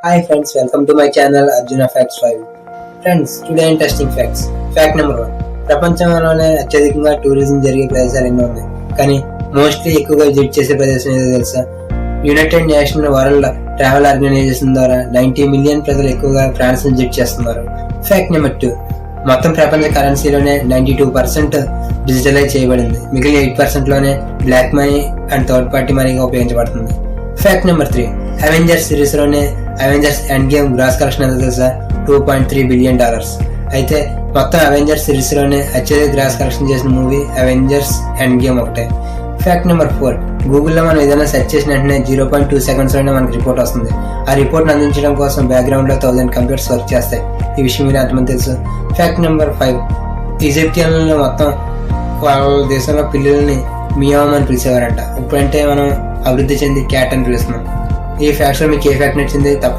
Hi friends, welcome to my channel Arjuna Facts 5. Friends, today interesting facts. Fact number 1. ప్రపంచంలోనే అత్యధికంగా tourism జరిగే ప్రదేశాలు ఎన్నో ఉన్నాయి, కానీ మోస్ట్లీ ఎక్కువగా విజిట్ చేసే ప్రదేశం ఏదో తెలుసా? United national world travel organisation ద్వారా 90 మిలియన్ ప్రజలు ఎక్కువగా ఫ్రాన్స్ విజిట్ చేస్తున్నారు. Fact number 2. మొత్తం ప్రపంచ కరెన్సీలోనే 92% డిజిటలైజ్ చేయబడింది, మిగిలిన 8% లోనే black money and third party మనీగా ఉపయోగించబడుతుంది. Fact number 3. అవెంజర్స్ సిరీస్ లోనే Avengers Endgame gross collection ఎంత తెలుసా? $2.3 బిలియన్. అయితే మొత్తం అవెంజర్స్ సిరీస్ లోనే అత్యధిక గ్రాస్ కలెక్షన్ చేసిన మూవీ అవెంజర్స్ ఎండ్ గేమ్ ఒకటే. Fact number 4. గూగుల్లో మనం ఏదైనా సెర్చ్ చేసిన వెంటనే 0.2 సెకండ్స్ లోనే మనకి రిపోర్ట్ వస్తుంది. ఆ రిపోర్ట్ అందించడం కోసం బ్యాక్గ్రౌండ్ లో 1000 కంప్యూటర్స్ వర్క్ చేస్తాయి. ఈ విషయం మీరు ఎంతమంది తెలుసు? Fact number 5. ఈజిప్షియన్లు మొత్తం వాళ్ళ దేశంలో పిల్లల్ని మియామ్ అని పిలిచేవారంట. ఇప్పుడంటే మనం అభివృద్ధి చెంది క్యాట్ అని పిలుస్తున్నాం. ఈ ఫ్యాక్ట్స్ లో మీకు ఏ ఫ్యాక్ట్ నచ్చింది తప్ప